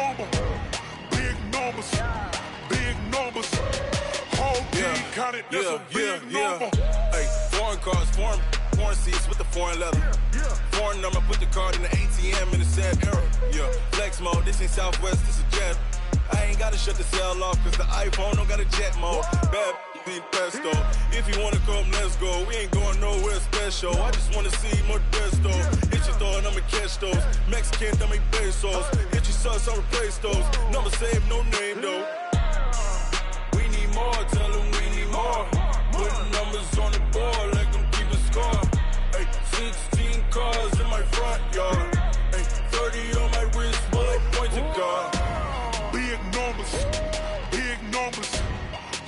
number. Big numbers. Big numbers. Whole team counted, that's a big number. Hey, foreign cars, foreign seats with the foreign leather. Foreign number, put the card in the ATM in the sad era. Yeah, flex mode, this ain't Southwest, this is jet. I ain't gotta shut the cell off, cause the iPhone don't got a jet mode. Bad need pesto. If you wanna come, let's go. We ain't going nowhere special. I just wanna see more desto. Hit your thought, I'ma catch those. Mexican, I'ma make pesos. Hit your sus, I'ma replace those. Number save, no name though. We need more, tell them we need more. Putting numbers on the board, let them keep a score. Hey, 16 cars in my front yard. Hey, 30 on my wrist, bullet point to God. Big numbers, big numbers.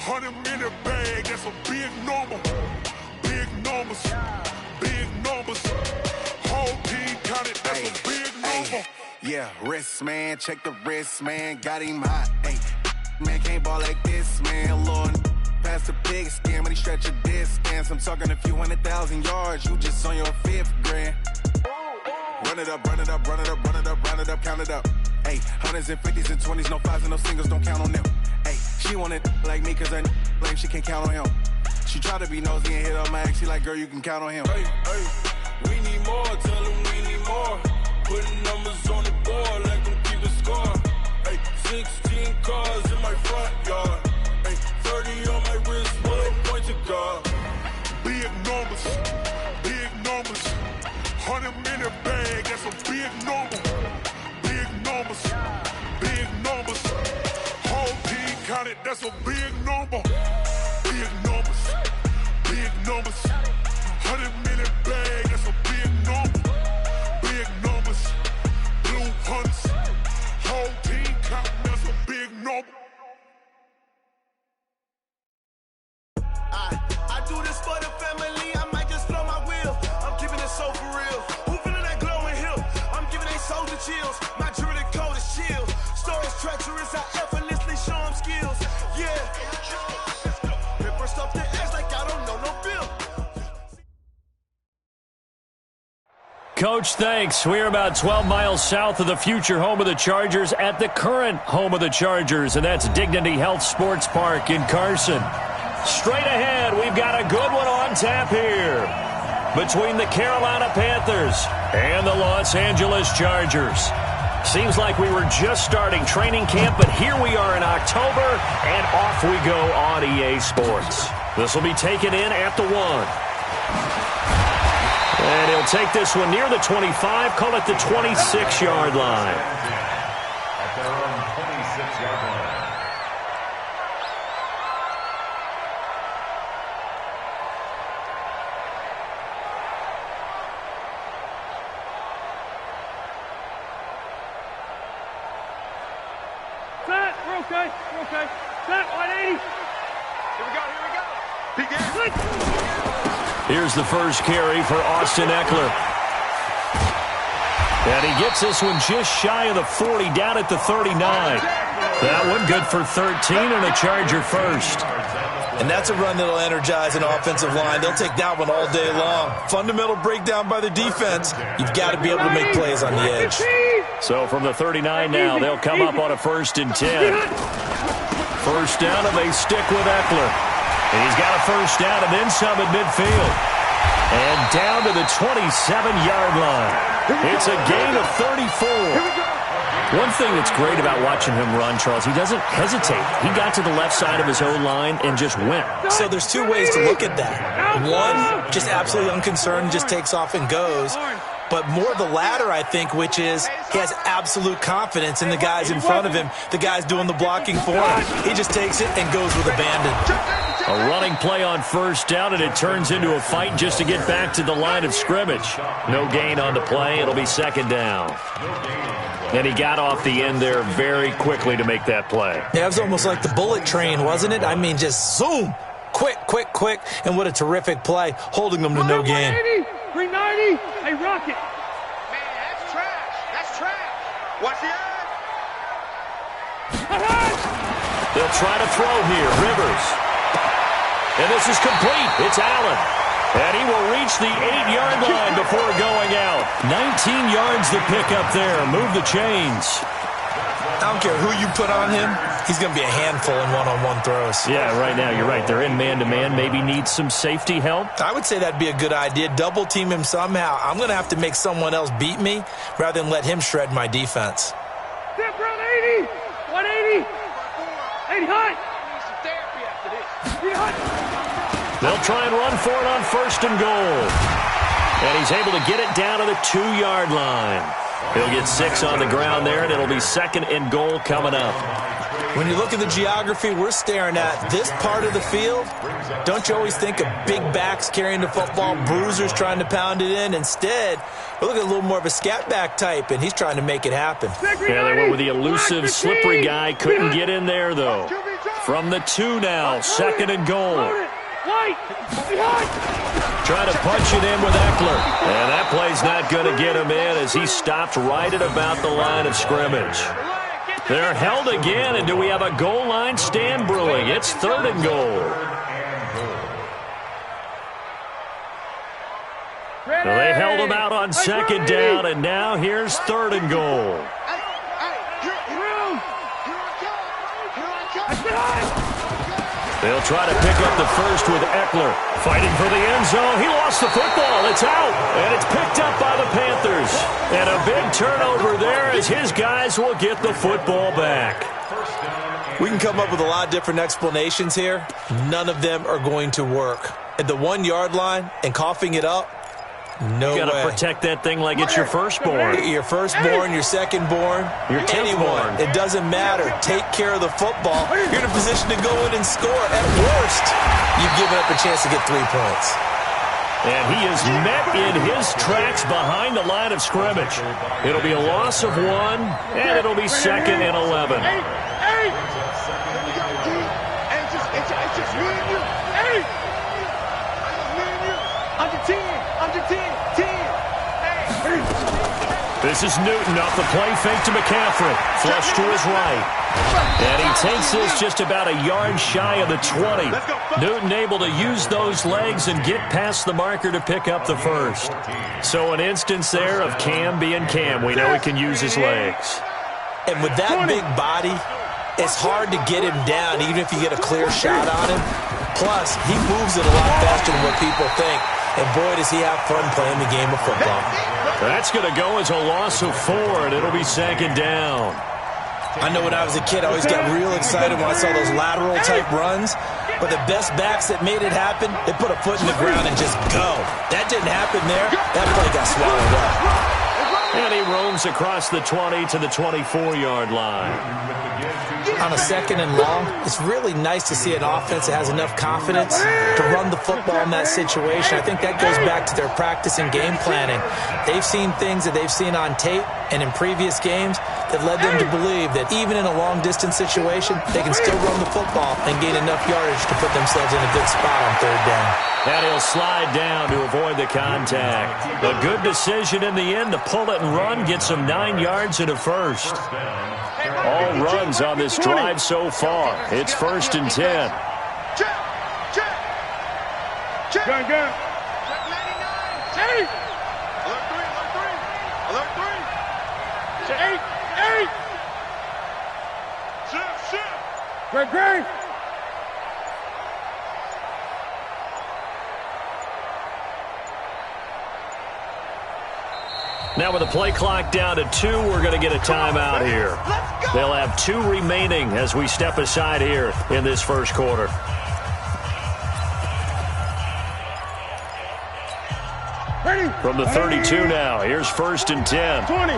100 minute bag, that's a big number. Big numbers, big numbers. Whole team counted, that's a big number. Yeah, wrist man, check the wrist man, got him hot. Ay, man can't ball like this, man. Lord, past the pig skin when he stretch a distance. I'm talking a few 100,000 yards, you just on your 5th grand. Run it up, run it up, run it up, run it up, run it up, count it up. Hey, hundreds and 50s and 20s, no 5s and no singles, don't count on them. Hey, she wanted like me cause her blame, she can't count on him. She tried to be nosy and hit up my ex, she like, girl, you can count on him. Hey, we need more, tell them we need more. Putting numbers on the board, let them keep a score. Hey, 16 cars in my front yard. Hey, 30 on my wrist, bullet point to God. Big numbers, big numbers. 100 minute bag, that's a big number. Big numbers, big numbers. Whole team counted, that's a big number. Big numbers, big numbers. 100 minute bag, that's a big number. Big numbers, blue hunts. Whole team counting, that's a big number. I do this for the family, I might just blow my wheel. I'm keeping it so for real. Who feeling that glowing hill? I'm giving they soldier chills. My jewelry code is chill. Stories treacherous, I effortlessly show them skills. Yeah. Ripper stuff the edge like I don't know no bill. Coach, thanks. We're about 12 miles south of the future home of the Chargers at the current home of the Chargers, and that's Dignity Health Sports Park in Carson. Straight ahead, we've got a good one on tap here between the Carolina Panthers and the Los Angeles Chargers. Seems like we were just starting training camp, but here we are in October, and off we go on EA Sports. This will be taken in at the 1. And he'll take this one near the 25, call it the 26-yard line. At their own 26-yard line. Set, we're okay, we're okay. Set, 180. Here we go. Begin. Here's the first carry for Austin Eckler. And he gets this one just shy of the 40, down at the 39. That one good for 13 and a Charger first. And that's a run that'll energize an offensive line. They'll take that one all day long. Fundamental breakdown by the defense. You've got to be able to make plays on the edge. So from the 39 now, they'll come up on a 1st and 10. First down, and they stick with Eckler. And he's got a first down and then some at midfield. And down to the 27-yard line. It's a gain of 34. One thing that's great about watching him run, Charles, he doesn't hesitate. He got to the left side of his O-line and just went. So there's two ways to look at that. One, just absolutely unconcerned, just takes off and goes. But more the latter, I think, which is he has absolute confidence in the guys in front of him, the guys doing the blocking for him. He just takes it and goes with abandon. A running play on first down, and it turns into a fight just to get back to the line of scrimmage. No gain on the play. It'll be 2nd down. And he got off the end there very quickly to make that play. Yeah, it was almost like the bullet train, wasn't it? I mean, just zoom. Quick, quick, quick. And what a terrific play, holding them to no gain. 390. Hey, Rocket. Man, that's trash. That's trash. Watch the eyes. They'll try to throw here. Rivers. And this is complete. It's Allen. And he will reach the 8-yard line before going out. 19 yards to pick up there. Move the chains. I don't care who you put on him, he's going to be a handful in one-on-one throws. Yeah, right now, you're right. They're in man-to-man. Maybe need some safety help. I would say that'd be a good idea. Double team him somehow. I'm going to have to make someone else beat me rather than let him shred my defense. Step around 80. 180. 80 high. They'll try and run for it on first and goal. And he's able to get it down to the 2-yard line. He'll get 6 on the ground there, and it'll be second and goal coming up. When you look at the geography we're staring at, this part of the field, don't you always think of big backs carrying the football, bruisers trying to pound it in? Instead, we're looking at a little more of a scat back type, and he's trying to make it happen. Yeah, they went with the elusive, slippery guy. Couldn't get in there, though. From the 2 now, second and goal. Trying to punch it in with Eckler. And that play's not going to get him in as he stopped right at about the line of scrimmage. They're held again, and do we have a goal line stand brewing? It's third and goal. So they held him out on second down, and now here's third and goal. They'll try to pick up the first with Eckler. Fighting for the end zone. He lost the football. It's out. And it's picked up by the Panthers. And a big turnover there as his guys will get the football back. We can come up with a lot of different explanations here. None of them are going to work. At the 1-yard line and coughing it up, no way. You got to protect that thing like it's your firstborn. Your firstborn, your secondborn, your anyone. It doesn't matter. Take care of the football. You're in a position to go in and score. At worst, you've given up a chance to get 3 points. And he is met in his tracks behind the line of scrimmage. It'll be a loss of 1, and it'll be second and 11. This is Newton off the play fake to McCaffrey. Flush to his right. And he takes this just about a yard shy of the 20. Newton able to use those legs and get past the marker to pick up the first. So an instance there of Cam being Cam. We know he can use his legs. And with that big body, it's hard to get him down even if you get a clear shot on him. Plus, he moves it a lot faster than what people think. And boy, does he have fun playing the game of football. That's going to go as a loss of 4, and it'll be second down. I know when I was a kid, I always got real excited when I saw those lateral-type runs. But the best backs that made it happen, they put a foot in the ground and just go. That didn't happen there. That play got swallowed up. And he roams across the 20 to the 24-yard line. On a second and long, it's really nice to see an offense that has enough confidence to run the football in that situation. I think that goes back to their practice and game planning. They've seen things that they've seen on tape and in previous games that led them to believe that even in a long-distance situation, they can still run the football and gain enough yardage to put themselves in a good spot on third down. And he'll slide down to avoid the contact. A good decision in the end to pull it and run, gets him 9 yards and a first. All runs on this drive so far. It's first and 10. Check. Gun. Hey. Alert 3. 8. Shift. Great. Now with the play clock down to 2, we're going to get a timeout here. They'll have 2 remaining as we step aside here in this first quarter. From the 32 now, here's first and 10. 20.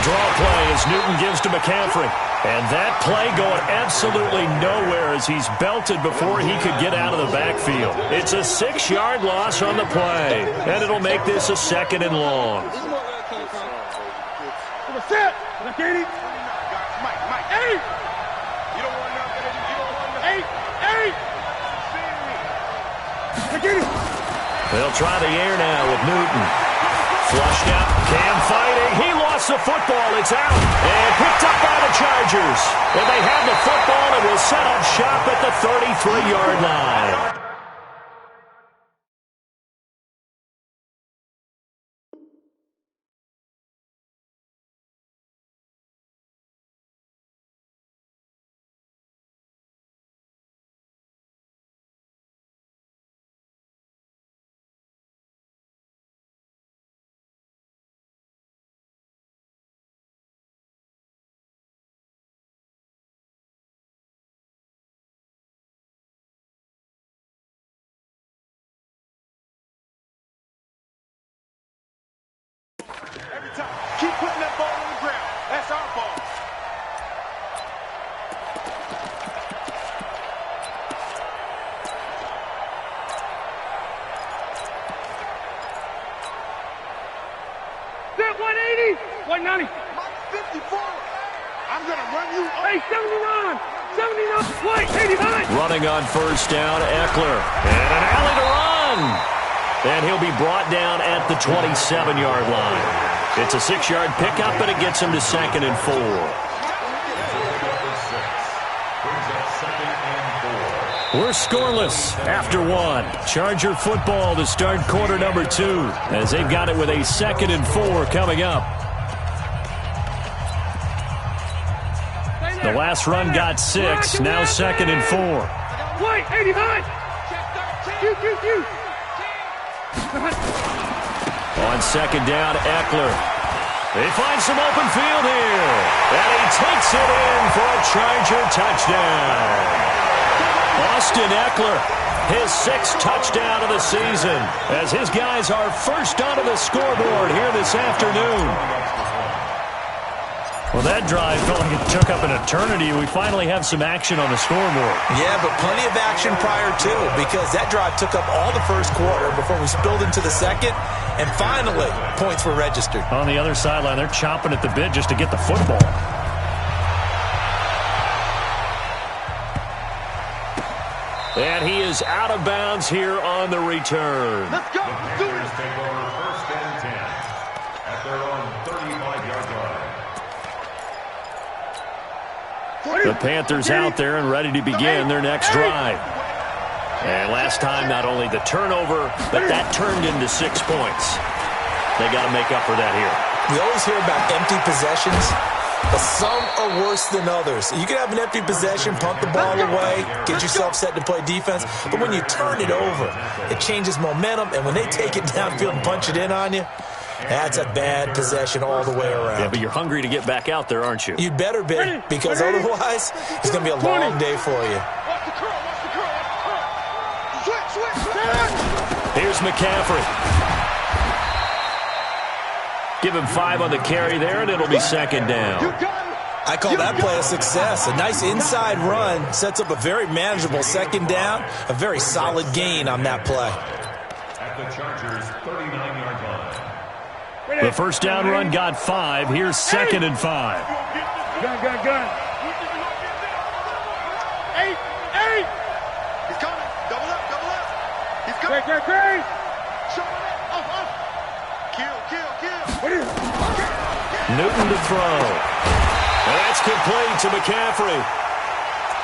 Draw play as Newton gives to McCaffrey. And that play going absolutely nowhere as he's belted before he could get out of the backfield. It's a 6-yard loss on the play, and it'll make this a second and long. They'll try the air now with Newton. Flushed out, Cam fighting. He lost the football. It's out. And picked up by the Chargers. And they have the football and will set up shop at the 33-yard line. Every time. Keep putting that ball on the ground. That's our ball. Set 180, 190. 54. I'm going to run you up. Hey, 79, 79, wait, 89. Running on first down, Eckler. And an alley to run. And he'll be brought down at the 27-yard line. It's a 6-yard pickup, and it gets him to 2nd and 4. We're scoreless after 1. Charger football to start quarter number 2, as they've got it with a 2nd and 4 coming up. The last run got 6, now 2nd and 4. Wait, 89. On 2nd down, Eckler. They find some open field here. And he takes it in for a Charger touchdown. Austin Eckler, his 6th touchdown of the season, as his guys are first onto the scoreboard here this afternoon. Well, that drive felt like it took up an eternity. We finally have some action on the scoreboard. Yeah, but plenty of action prior to, because that drive took up all the first quarter before we spilled into the second, and finally, points were registered. On the other sideline, they're chomping at the bit just to get the football. And he is out of bounds here on the return. Let's go. Let's do it. Take over 1st and 10 at their own 35-yard line. The Panthers out there and ready to begin their next drive. And last time, not only the turnover, but that turned into 6 points. They got to make up for that here. We always hear about empty possessions, but some are worse than others. You can have an empty possession, punt the ball away, get yourself set to play defense, but when you turn it over, it changes momentum, and when they take it downfield and punch it in on you, that's a bad possession all the way around. Yeah, but you're hungry to get back out there, aren't you? You'd better be, because otherwise, it's going to be a long day for you. Watch the curl. Watch the curl. Watch the curl. Switch. Here's McCaffrey. Give him 5 on the carry there, and it'll be 2nd down. I call that play a success. A nice inside run sets up a very manageable 2nd down, a very solid gain on that play. At the Chargers' 39-yard line. The first down run got 5. Here's 2nd and 5. Gun. 8. He's coming. Double up. He's coming. Great. Showing it. Kill. Newton to throw. That's complete to McCaffrey.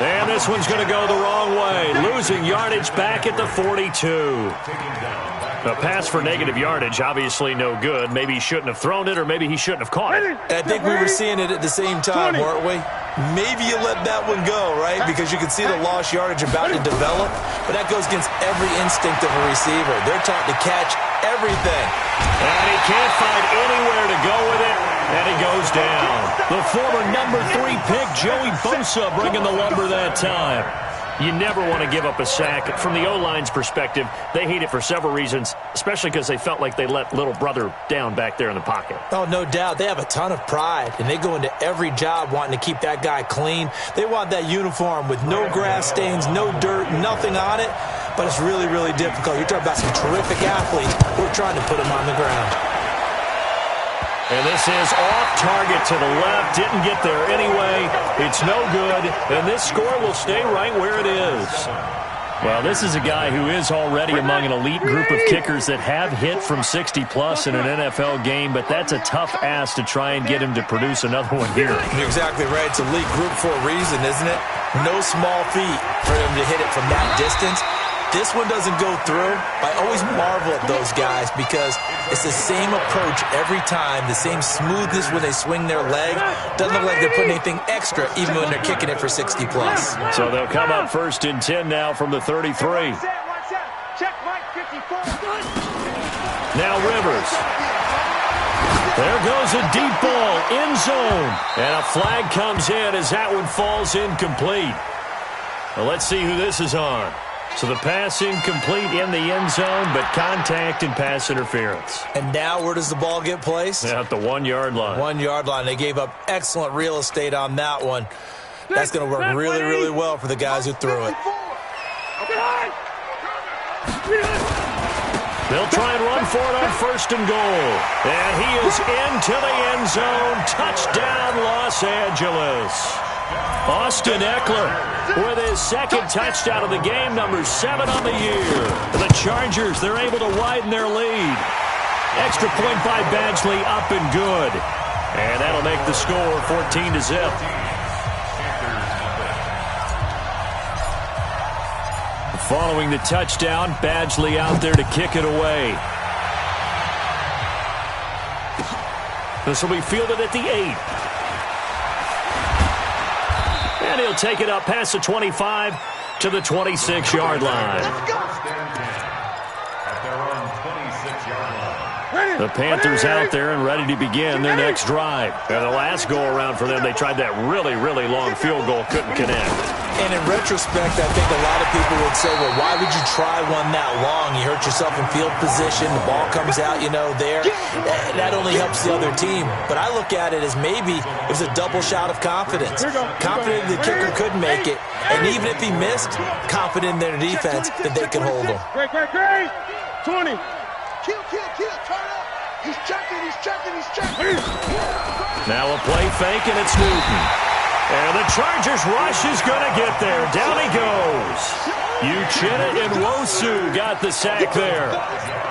And this one's going to go the wrong way. Losing yardage back at the 42. A pass for negative yardage, obviously no good. Maybe he shouldn't have thrown it, or maybe he shouldn't have caught it. I think we were seeing it at the same time, weren't we? Maybe you let that one go, right? Because you can see the lost yardage about to develop. But that goes against every instinct of a receiver. They're taught to catch everything. And he can't find anywhere to go with it, and he goes down. The former number 3 pick, Joey Bosa, bringing the lumber that time. You never want to give up a sack. From the O-line's perspective, they hate it for several reasons, especially because they felt like they let little brother down back there in the pocket. Oh, no doubt. They have a ton of pride, and they go into every job wanting to keep that guy clean. They want that uniform with no grass stains, no dirt, nothing on it, but it's really, really difficult. You're talking about some terrific athletes who are trying to put him on the ground. And this is off target to the left. Didn't get there anyway. It's no good. And this score will stay right where it is. Well, this is a guy who is already among an elite group of kickers that have hit from 60-plus in an NFL game, but that's a tough ask to try and get him to produce another one here. You're exactly right. It's elite group for a reason, isn't it? No small feat for him to hit it from that distance. This one doesn't go through. I always marvel at those guys because it's the same approach every time, the same smoothness when they swing their leg. Doesn't look like they're putting anything extra even when they're kicking it for 60-plus. So they'll come up 1st and 10 now from the 33. Check Mike 54. Now Rivers. There goes a deep ball, end zone. And a flag comes in as that one falls incomplete. Well, let's see who this is on. So the pass incomplete in the end zone, but contact and pass interference. And now where does the ball get placed? At the 1-yard line. 1-yard line. They gave up excellent real estate on that one. That's going to work really, really well for the guys who threw it. They'll try and run for it on 1st and goal. And he is into the end zone. Touchdown, Los Angeles. Austin Eckler with his second touchdown of the game, number 7 on the year. The Chargers, they're able to widen their lead. Extra point by Badgley, up and good. And that'll make the score 14-0. Following the touchdown, Badgley out there to kick it away. This will be fielded at the 8. And he'll take it up past the 25 to the 26-yard line. The Panthers out there and ready to begin their next drive. And the last go-around for them, they tried that really, really long field goal, couldn't connect. And in retrospect, I think a lot of people would say, well, why would you try one that long? You hurt yourself in field position. The ball comes out, there. That only helps the other team. But I look at it as maybe it was a double shot of confidence. Confident the kicker could make it. And even if he missed, confident in their defense that they could hold him. Great. 20. Kill, turn up. He's checking. Now a play fake, and it's Newton. And the Chargers rush is going to get there. Down he goes. Uchenna and Wosu got the sack there.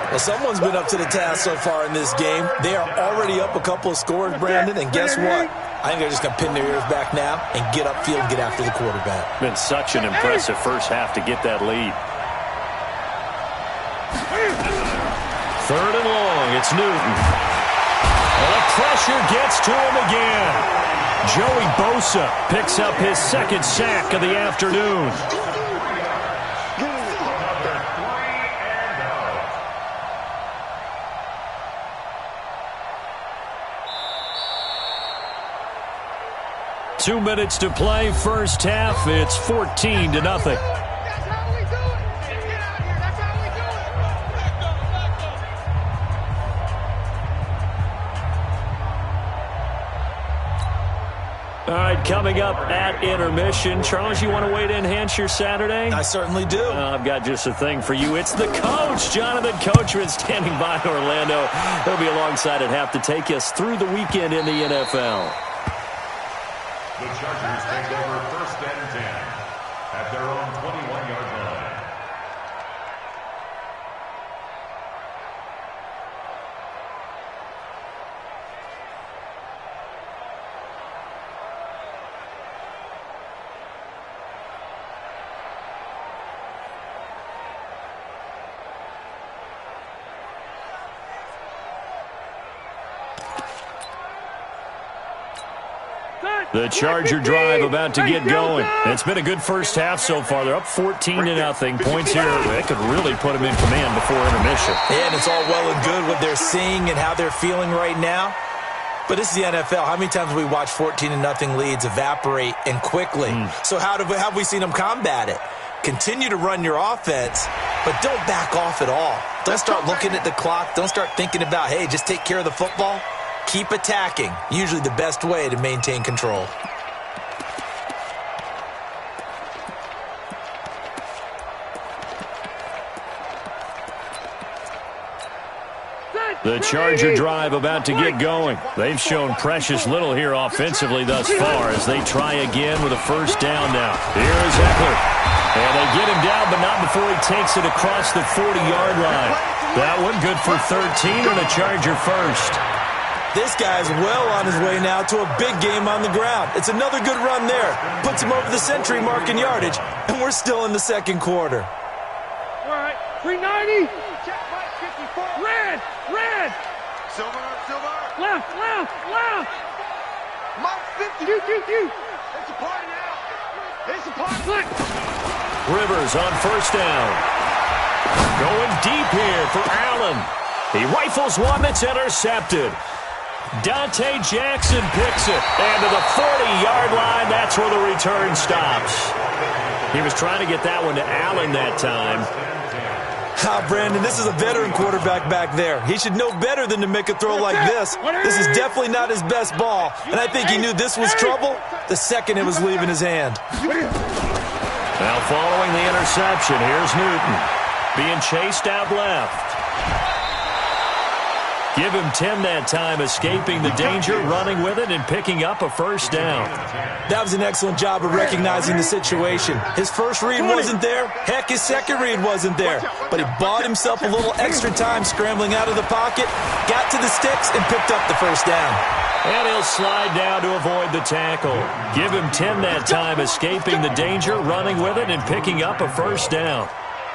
Well, someone's been up to the task so far in this game. They are already up a couple of scores, Brandon, and guess what? I think they're just going to pin their ears back now and get upfield and get after the quarterback. Been such an impressive first half to get that lead. 3rd and long, it's Newton. And the pressure gets to him again. Joey Bosa picks up his second sack of the afternoon. Two minutes to play, first half. It's 14-0. All right, coming up at intermission. Charles, you want a way to enhance your Saturday? I certainly do. I've got just a thing for you. It's the coach, Jonathan Coachman, standing by in Orlando. He'll be alongside at half to take us through the weekend in the NFL. The Chargers take over 1st and 10 at their own 21-yard line. The Charger drive about to get going. It's been a good first half so far. They're up 14-0. Points here, they could really put them in command before intermission. And it's all well and good what they're seeing and how they're feeling right now. But this is the NFL. How many times have we watched 14-0 leads evaporate and quickly? So how have we seen them combat it? Continue to run your offense, but don't back off at all. Don't start looking at the clock. Don't start thinking about, hey, just take care of the football. Keep attacking. Usually the best way to maintain control. The Charger drive about to get going. They've shown precious little here offensively thus far as they try again with a first down now. Here is Eckler. And they get him down, but not before he takes it across the 40-yard line. That one good for 13 and a Charger first. This guy's well on his way now to a big game on the ground. It's another good run there. Puts him over the century mark in yardage, and we're still in the second quarter. All right, 390. Red. Silver. Left. Mike 50. You. It's a party now. It's a party. Rivers on first down. Going deep here for Allen. He rifles one that's intercepted. Dante Jackson picks it. And to the 40-yard line, that's where the return stops. He was trying to get that one to Allen that time. Brandon, this is a veteran quarterback back there. He should know better than to make a throw like this. This is definitely not his best ball, and I think he knew this was trouble the second it was leaving his hand. Now following the interception, here's Newton being chased out left. Give him 10 that time, escaping the danger, running with it, and picking up a first down. That was an excellent job of recognizing the situation. His first read wasn't there. Heck, his second read wasn't there. But he bought himself a little extra time scrambling out of the pocket, got to the sticks, and picked up the first down. And he'll slide down to avoid the tackle. Give him 10 that time, escaping the danger, running with it, and picking up a first down.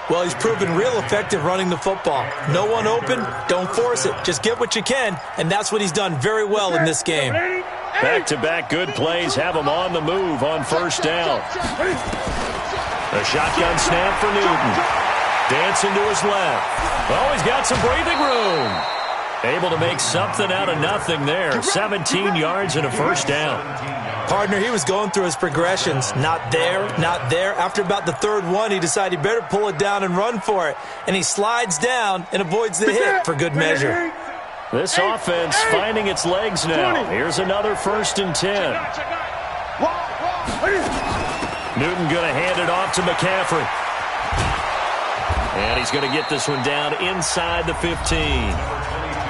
Well, he's proven real effective running the football. No one open, don't force it. Just get what you can, and that's what he's done very well in this game. Back-to-back good plays have him on the move on first down. A shotgun snap for Newton. Dancing to his left. Oh, he's got some breathing room. Able to make something out of nothing there. 17 yards and a first down. Partner, he was going through his progressions. Not there, not there. After about the third one, he decided he better pull it down and run for it. And he slides down and avoids the hit for good measure. This offense finding its legs now. Here's another 1st and 10. Newton going to hand it off to McCaffrey. And he's going to get this one down inside the 15.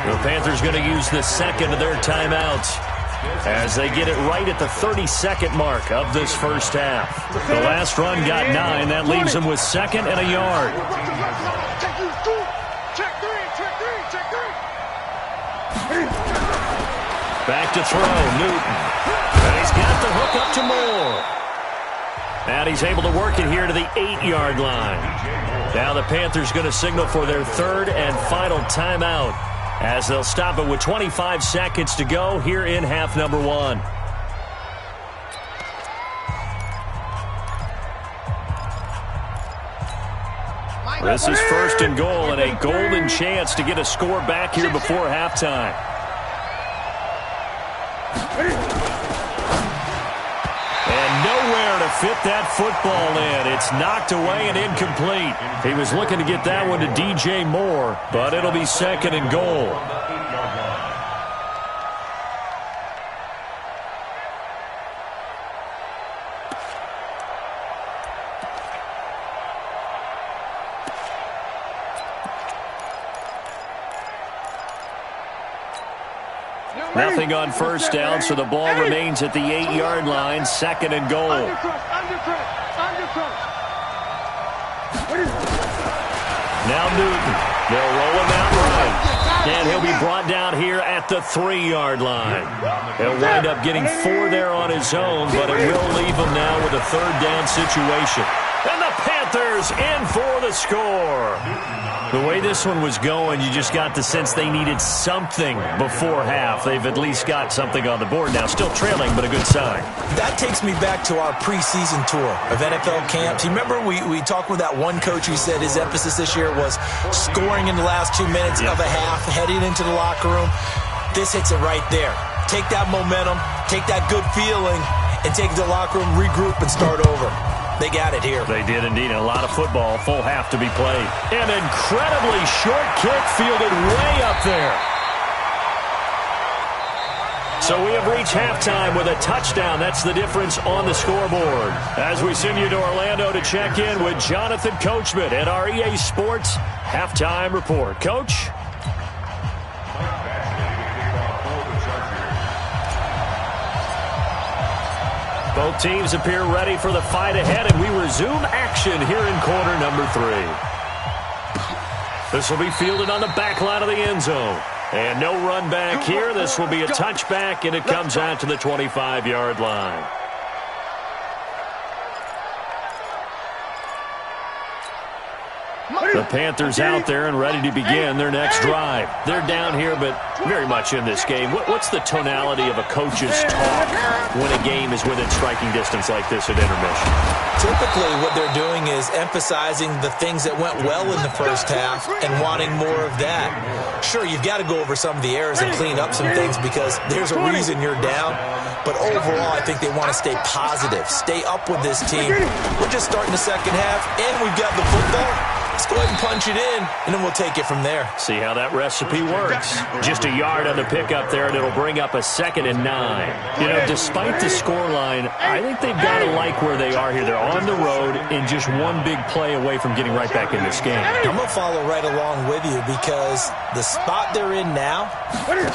The Panthers going to use the second of their timeouts as they get it right at the 32nd mark of this first half. The last run got 9. That leaves them with 2nd and a yard. Back to throw, Newton. And he's got the hook up to Moore. And he's able to work it here to the 8-yard line. Now the Panthers going to signal for their 3rd and final timeout, as they'll stop it with 25 seconds to go here in half number 1. This is 1st and goal and a golden chance to get a score back here before halftime. And nowhere to fit that football in. It's knocked away and incomplete. He was looking to get that one to DJ Moore, but it'll be 2nd and goal. Nothing on first down, so the ball remains at the 8-yard line. 2nd and goal. Now Newton. They'll roll him out right. And he'll be brought down here at the 3-yard line. He'll wind up getting 4 there on his own, but it will leave him now with a 3rd down situation. And the Panthers in for the score. The way this one was going, you just got the sense they needed something before half. They've at least got something on the board now. Still trailing, but a good sign. That takes me back to our preseason tour of NFL camps. You remember we talked with that one coach who said his emphasis this year was scoring in the last 2 minutes of a half, heading into the locker room. This hits it right there. Take that momentum, take that good feeling, and take it to the locker room, regroup, and start over. They got it here. They did indeed. A lot of football, full half to be played. An incredibly short kick fielded way up there. So we have reached halftime with a touchdown. That's the difference on the scoreboard. As we send you to Orlando to check in with Jonathan Coachman at our EA Sports Halftime Report. Coach? Both teams appear ready for the fight ahead, and we resume action here in quarter number 3. This will be fielded on the back line of the end zone. And no run back here. This will be a touchback, and it comes out to the 25-yard line. The Panthers out there and ready to begin their next drive. They're down here, but very much in this game. What's the tonality of a coach's talk when a game is within striking distance like this at intermission? Typically, what they're doing is emphasizing the things that went well in the first half and wanting more of that. Sure, you've got to go over some of the errors and clean up some things because there's a reason you're down. But overall, I think they want to stay positive, stay up with this team. We're just starting the second half, and we've got the football. Let's go ahead and punch it in, and then we'll take it from there. See how that recipe works. Just a yard on the pickup there, and it'll bring up a 2nd and 9. You know, despite the scoreline, I think they've got to like where they are here. They're on the road and just one big play away from getting right back in this game. I'm going to follow right along with you because the spot they're in now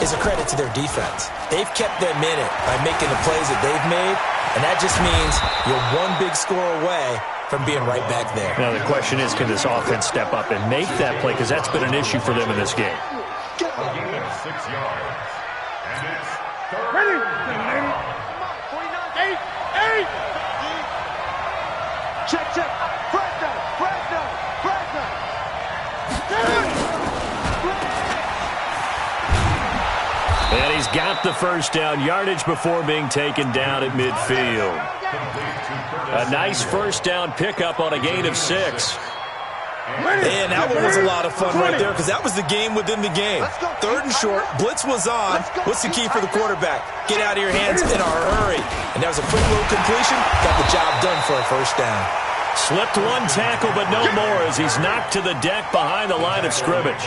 is a credit to their defense. They've kept them in it by making the plays that they've made, and that just means you're one big score away from being right back there. Now, the question is, can this offense step up and make that play? Because that's been an issue for them in this game. A gain of 6 yards. And it's third. Ready? 8. Check. Fresno. And he's got the first down yardage before being taken down at midfield. A nice first down pickup on a gain of 6. And that one was a lot of fun right there because that was the game within the game. 3rd and short, blitz was on. What's the key for the quarterback? Get out of your hands in a hurry. And that was a quick little completion. Got the job done for a first down. Slipped one tackle, but no more as he's knocked to the deck behind the line of scrimmage.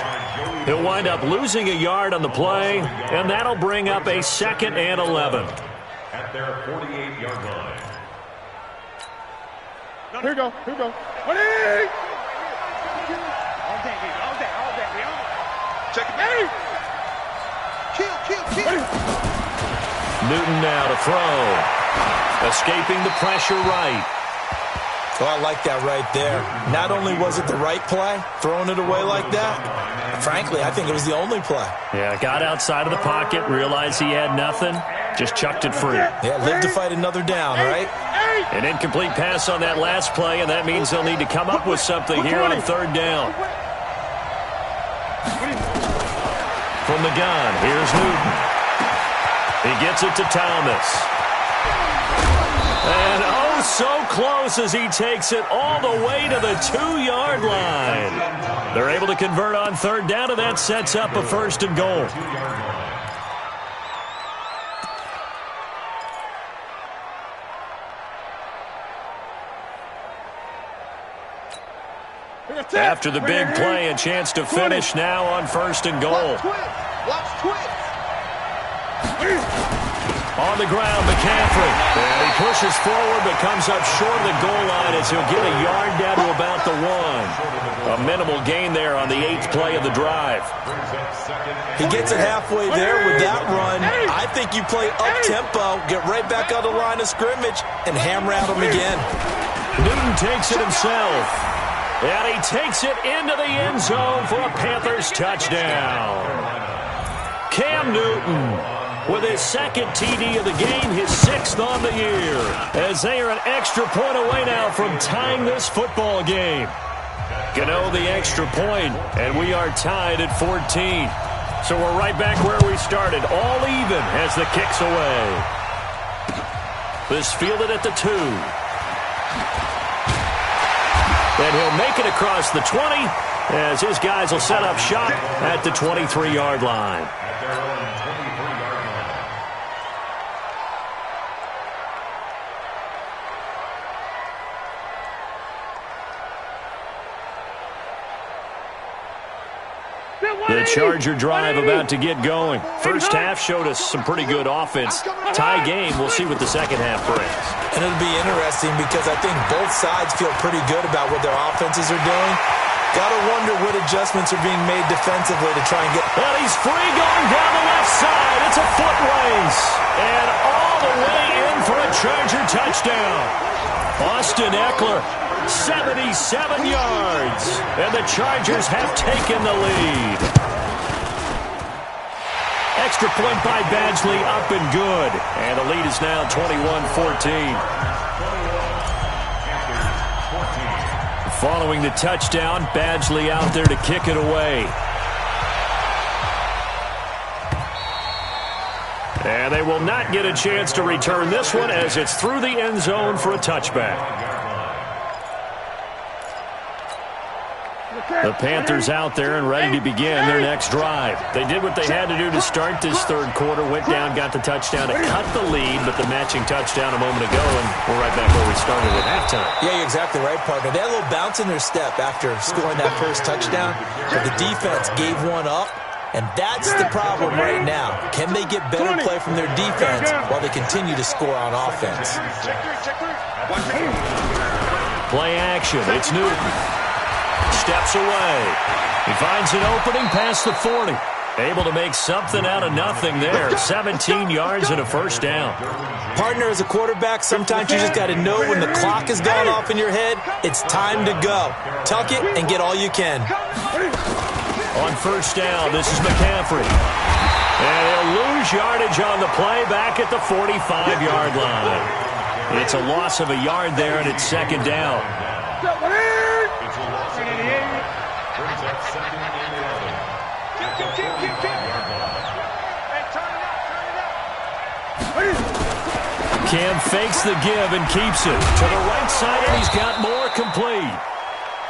He'll wind up losing a yard on the play, and that'll bring up a 2nd and 11. At their 48-yard line. Here we go. Ready? All day. Check it. Kill. Newton now to throw. Escaping the pressure right. Oh, I like that right there. Not only was it the right play, throwing it away like that, frankly, I think it was the only play. Yeah, got outside of the pocket, realized he had nothing, just chucked it free. Yeah, live to fight another down, right? An incomplete pass on that last play, and that means they'll need to come up with something here on 3rd down. From the gun, here's Newton. He gets it to Thomas. And oh, so close as he takes it all the way to the 2-yard line. They're able to convert on 3rd down, and that sets up a 1st and goal. After the big play, a chance to finish now on 1st and goal. Watch twist. On the ground, McCaffrey. And he pushes forward but comes up short of the goal line as he'll get a yard down to about the 1. A minimal gain there on the 8th play of the drive. He gets it halfway there with that run. I think you play up-tempo, get right back on the line of scrimmage, and hammer at him again. Newton takes it himself. And he takes it into the end zone for a Panthers touchdown. Cam Newton with his 2nd TD of the game, his 6th on the year, as they are an extra point away now from tying this football game. Gano the extra point, and we are tied at 14. So we're right back where we started, all even as the kick's away. This fielded at the 2. Then he'll make it across the 20 as his guys will set up shop at the 23-yard line. At their own 23-yard line. The Charger drive about to get going. First half showed us some pretty good offense. Tie game, we'll see what the second half brings. And it'll be interesting because I think both sides feel pretty good about what their offenses are doing. Got to wonder what adjustments are being made defensively to try and get... And he's free going down the left side. It's a foot race. And all the way in for a Charger touchdown. Austin Eckler, 77 yards. And the Chargers have taken the lead. Extra point by Badgley, up and good. And the lead is now 21-14. Following the touchdown, Badgley out there to kick it away. And they will not get a chance to return this one as it's through the end zone for a touchback. The Panthers out there and ready to begin their next drive. They did what they had to do to start this third quarter, went down, got the touchdown to cut the lead, but the matching touchdown a moment ago, and we're right back where we started at halftime. Yeah, you're exactly right, partner. They had a little bounce in their step after scoring that first touchdown, but the defense gave one up, and that's the problem right now. Can they get better play from their defense while they continue to score on offense? Play action. It's Newton. Steps away. He finds an opening past the 40. Able to make something out of nothing there. 17 yards and a first down. Partner, as a quarterback, sometimes you just got to know when the clock has gone off in your head, it's time to go. Tuck it and get all you can. On first down, this is McCaffrey. And he'll lose yardage on the play back at the 45-yard line. It's a loss of a yard there, and it's second down. Cam fakes the give and keeps it to the right side, and he's got more complete.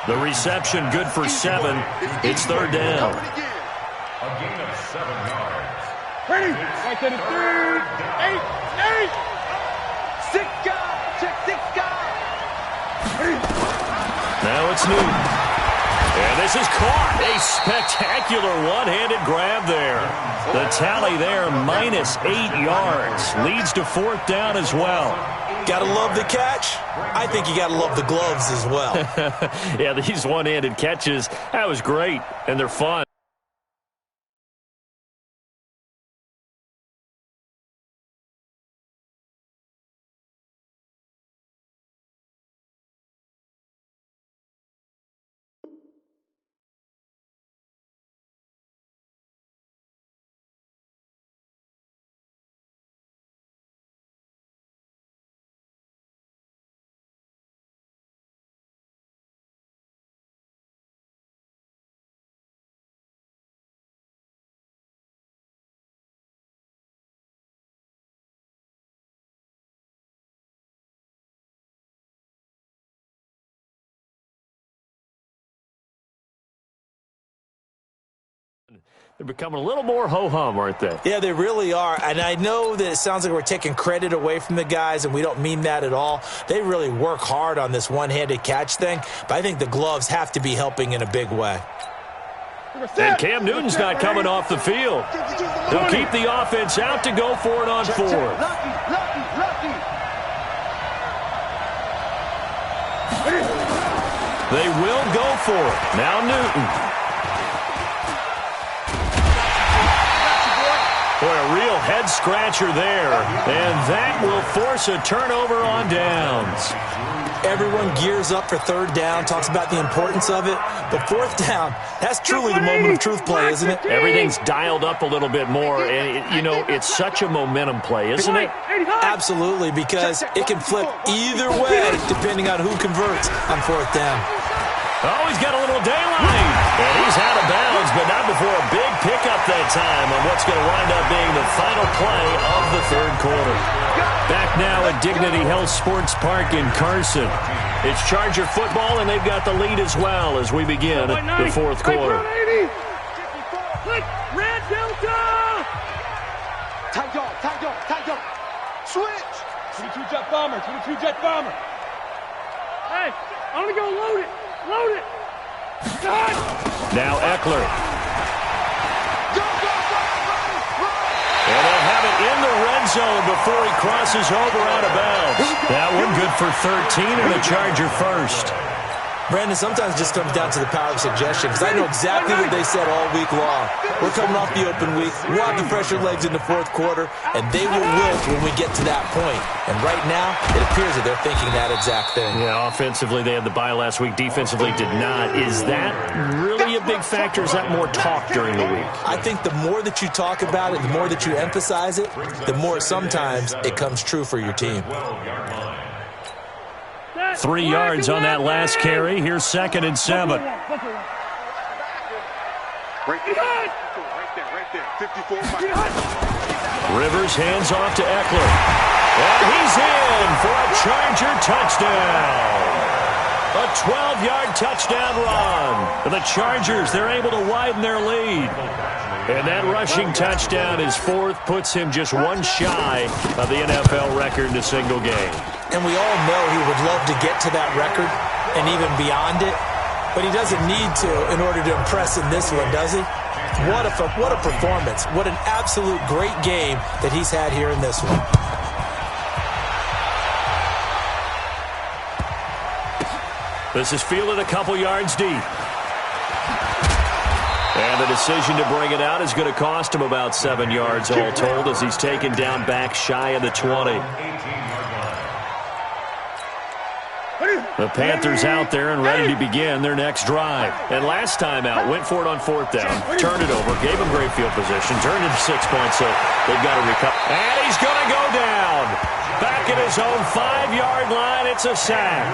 The reception good for 7. It's third down. A gain of 7 yards. Right to the 3. 8. 6 guys. Check 6 guys. Now it's Newton. And this is caught. A spectacular one-handed grab there. The tally there, minus 8 yards. Leads to fourth down as well. Got to love the catch. I think you got to love the gloves as well. Yeah, these one-handed catches, that was great, and they're fun. They're becoming a little more ho-hum, aren't they? Yeah, they really are. And I know that it sounds like we're taking credit away from the guys, and we don't mean that at all. They really work hard on this one-handed catch thing, but I think the gloves have to be helping in a big way. And Cam Newton's not coming off the field. He'll keep the offense out to go for it on 4. They will go for it. Now Newton. Boy, a real head-scratcher there. And that will force a turnover on downs. Everyone gears up for third down, talks about the importance of it. But fourth down, that's truly the moment of truth play, isn't it? Everything's dialed up a little bit more. And, you know, it's such a momentum play, isn't it? Absolutely, because it can flip either way depending on who converts on fourth down. Oh, he's got a little daylight. And he's out of bounds, but not before a big pickup that time on what's going to wind up being the final play of the third quarter. Back now at Dignity Health Sports Park in Carson. It's Charger football, and they've got the lead as well as we begin the fourth quarter. Red Delta! Tight dog. Switch! 22 jet bomber. Hey, I'm going to go load it. Now Eckler. And they'll have it in the red zone before he crosses over out of bounds. That one good for 13 and a Charger first. Brandon, sometimes it just comes down to the power of suggestion, because I know exactly what they said all week long. We're coming off the open week. We'll have the fresher legs in the fourth quarter, and they will wilt when we get to that point. And right now, it appears that they're thinking that exact thing. Yeah, offensively, they had the bye last week. Defensively, did not. Is that really a big factor? Is that more talk during the week? I think the more that you talk about it, the more that you emphasize it, the more sometimes it comes true for your team. 3 yards on that last carry. Here's 2nd and 7. Right there. 54. Rivers hands off to Eckler. And he's in for a Charger touchdown. A 12-yard touchdown run. For the Chargers, they're able to widen their lead. And that rushing touchdown, his 4th, puts him just 1 shy of the NFL record in a single game. And we all know he would love to get to that record and even beyond it. But he doesn't need to in order to impress in this one, does he? What a performance. What an absolute great game that he's had here in this one. This is fielded a couple yards deep. And the decision to bring it out is going to cost him about 7 yards all told as he's taken down back shy of the 20. The Panthers out there and ready to begin their next drive. And last time out, went for it on 4th down, turned it over, gave him great field position, turned it to 6 points, so they've got to recover. And he's going to go down. Back at his own 5-yard line, it's a sack.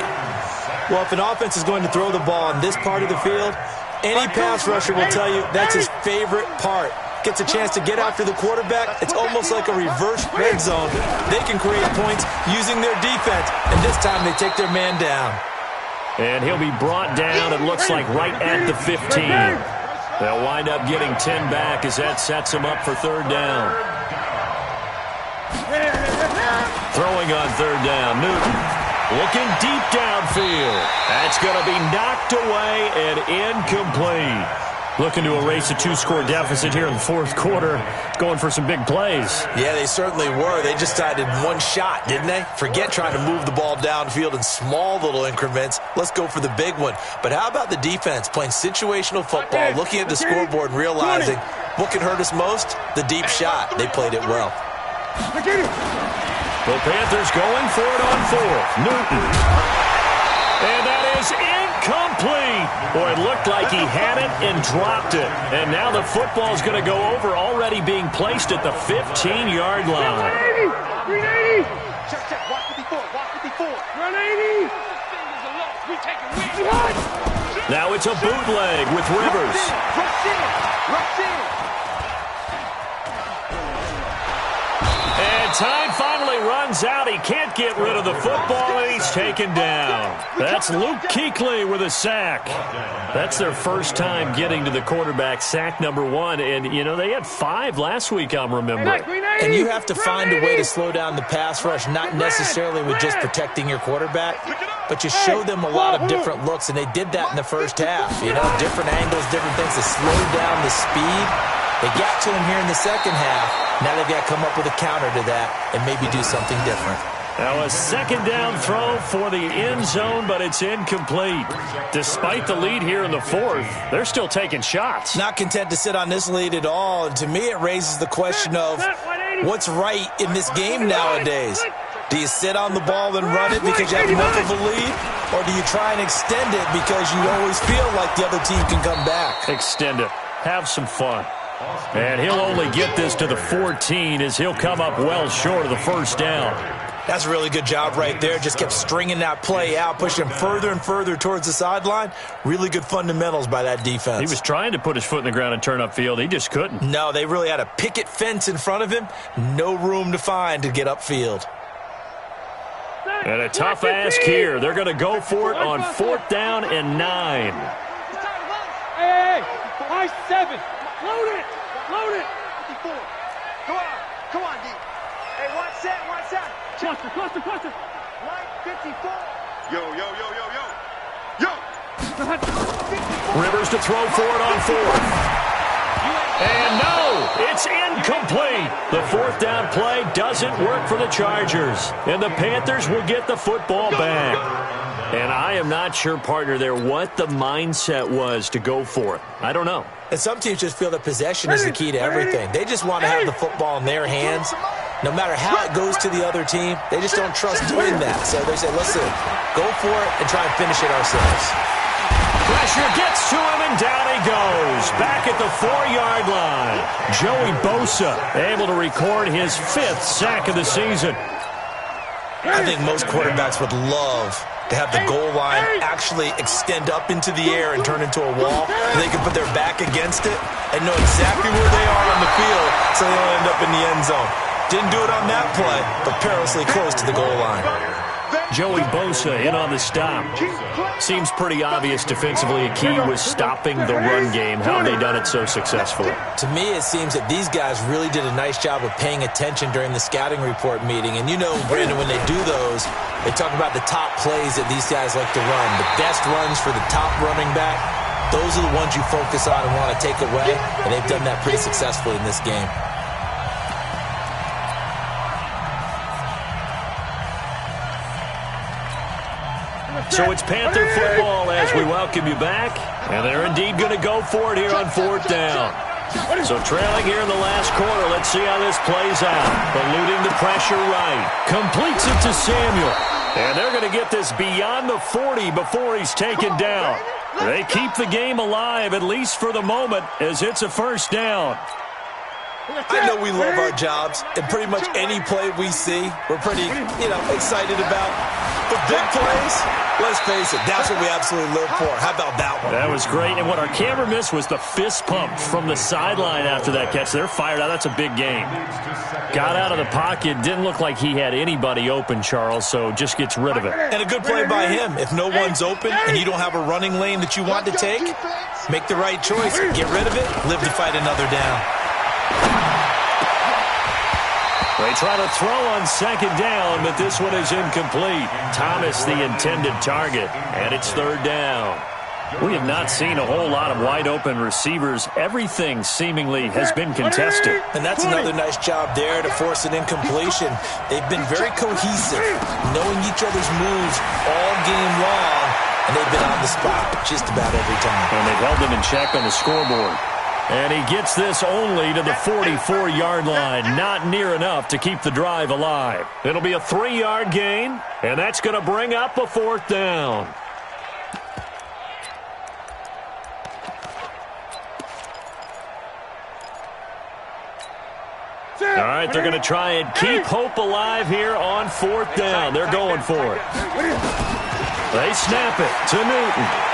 Well, if an offense is going to throw the ball on this part of the field, any pass rusher will tell you that's his favorite part. Gets a chance to get after the quarterback. It's almost like a reverse red zone. They can create points using their defense, and this time they take their man down. And he'll be brought down, it looks like, right at the 15. They'll wind up getting 10 back as that sets him up for 3rd down. Throwing on 3rd down, Newton. Looking deep downfield. That's going to be knocked away and incomplete. Looking to erase a 2-score deficit here in the 4th quarter. Going for some big plays. Yeah, they certainly were. They just decided 1 shot, didn't they? Forget trying to move the ball downfield in small little increments. Let's go for the big one. But how about the defense playing situational football, looking at the scoreboard and realizing what can hurt us most? The deep shot. They played it well. The Panthers going for it on 4th. Newton. And that is incomplete. Boy, it looked like he had it and dropped it. And now the football's going to go over, already being placed at the 15-yard line. 380. Check. Watch 54. Run 80. Now it's a bootleg with Rivers. Rush in. And time finally runs out. He can't get rid of the football, and he's taken down. That's Luke Kuechly with a sack. That's their first time getting to the quarterback, sack number 1. And, you know, they had 5 last week, I'm remembering. And you have to find a way to slow down the pass rush, not necessarily with just protecting your quarterback, but you show them a lot of different looks, and they did that in the first half. You know, different angles, different things to slow down the speed. They got to him here in the second half. Now they've got to come up with a counter to that and maybe do something different. Now a 2nd down throw for the end zone, but it's incomplete. Despite the lead here in the 4th, they're still taking shots. Not content to sit on this lead at all. And to me, it raises the question of what's right in this game nowadays. Do you sit on the ball and run it because you have enough of a lead? Or do you try and extend it because you always feel like the other team can come back? Extend it. Have some fun. And he'll only get this to the 14 as he'll come up well short of the 1st down. That's a really good job right there. Just kept stringing that play out, pushing him further and further towards the sideline. Really good fundamentals by that defense. He was trying to put his foot in the ground and turn upfield. He just couldn't. No, they really had a picket fence in front of him. No room to find to get upfield. And a tough ask here. They're going to go for it on 4th down and 9. Hey, high 7. Load it. 54. Come on, D. Hey, one set. Cluster. Line 54. Yo. Rivers to throw for it on 4th. And no, it's incomplete. The 4th down play doesn't work for the Chargers. And the Panthers will get the football back. And I am not sure, partner, there what the mindset was to go for it. I don't know. And some teams just feel that possession is the key to everything. They just want to have the football in their hands. No matter how it goes to the other team, they just don't trust doing that. So they say, listen, go for it and try and finish it ourselves. Pressure gets to him, and down he goes. Back at the 4-yard line. Joey Bosa able to record his 5th sack of the season. I think most quarterbacks would love to have the goal line actually extend up into the air and turn into a wall. They can put their back against it and know exactly where they are on the field so they don't end up in the end zone. Didn't do it on that play, but perilously close to the goal line. Joey Bosa in on the stop. Seems pretty obvious defensively a key was stopping the run game. How have they done it so successfully? To me, it seems that these guys really did a nice job of paying attention during the scouting report meeting. And you know, Brandon, when they do those, they talk about the top plays that these guys like to run. The best runs for the top running back, those are the ones you focus on and want to take away. And they've done that pretty successfully in this game. So it's Panther football as we welcome you back. And they're indeed going to go for it here on 4th down. So trailing here in the last quarter. Let's see how this plays out. Eluding the pressure right. Completes it to Samuel. And they're going to get this beyond the 40 before he's taken down. They keep the game alive, at least for the moment, as it's a 1st down. I know we love our jobs, and pretty much any play we see, we're pretty, excited about. But big plays, let's face it, that's what we absolutely live for. How about that one? That was great, and what our camera missed was the fist pump from the sideline after that catch. They're fired out. That's a big game. Got out of the pocket. Didn't look like he had anybody open, Charles, so just gets rid of it. And a good play by him. If no one's open and you don't have a running lane that you want to take, make the right choice. Get rid of it. Live to fight another down. They try to throw on 2nd down, but this one is incomplete. Thomas the intended target, and it's 3rd down. We have not seen a whole lot of wide-open receivers. Everything seemingly has been contested. And that's another nice job there to force an incompletion. They've been very cohesive, knowing each other's moves all game long, and they've been on the spot just about every time. And they've held them in check on the scoreboard. And he gets this only to the 44-yard line. Not near enough to keep the drive alive. It'll be a 3-yard gain, and that's going to bring up a 4th down. All right, they're going to try and keep hope alive here on 4th down. They're going for it. They snap it to Newton.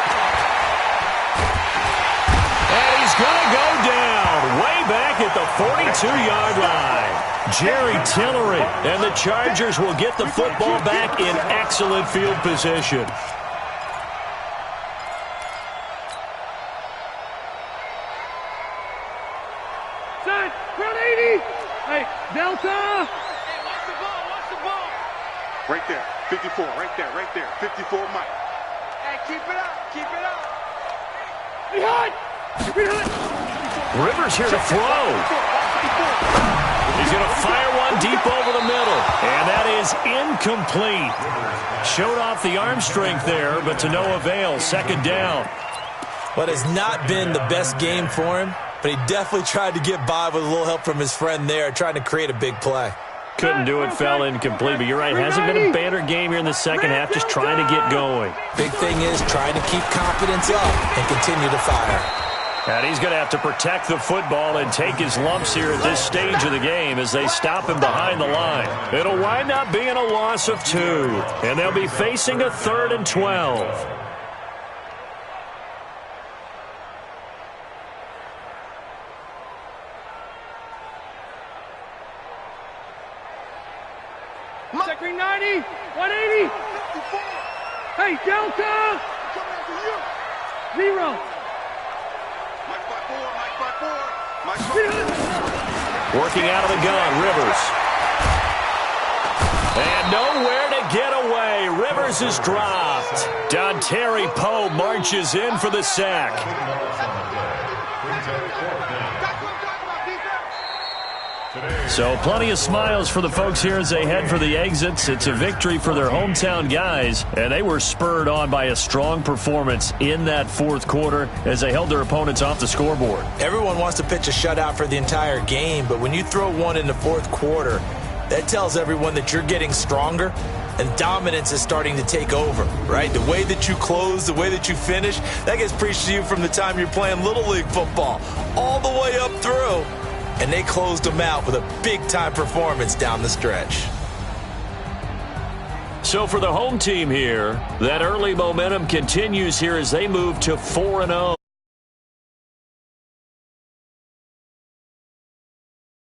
Going to go down way back at the 42-yard line. Jerry Tillery, and the Chargers will get the football back in excellent field position. Set, front 80. Hey, Delta. Hey, watch the ball. Right there, 54, right there, 54 Mike. Hey, keep it up. Behind. Rivers here to throw. He's going to fire one deep over the middle. And that is incomplete. Showed off the arm strength there, but to no avail. 2nd down. What has not been the best game for him, but he definitely tried to get by with a little help from his friend there, trying to create a big play. Couldn't do it, fell incomplete. But you're right, hasn't been a banner game here in the 2nd half, just trying to get going. Big thing is trying to keep confidence up and continue to fire. And he's going to have to protect the football and take his lumps here at this stage of the game as they stop him behind the line. It'll wind up being a loss of 2, and they'll be facing a 3rd and 12. Second 90, 180. Hey, Delta. 0. Working out of the gun, Rivers. And nowhere to get away. Rivers is dropped. Dontari Poe marches in for the sack. So plenty of smiles for the folks here as they head for the exits. It's a victory for their hometown guys, and they were spurred on by a strong performance in that 4th quarter as they held their opponents off the scoreboard. Everyone wants to pitch a shutout for the entire game, but when you throw one in the 4th quarter, that tells everyone that you're getting stronger and dominance is starting to take over, right? The way that you close, the way that you finish, that gets preached to you from the time you're playing Little League football all the way up through. And they closed them out with a big-time performance down the stretch. So for the home team here, that early momentum continues here as they move to 4-0.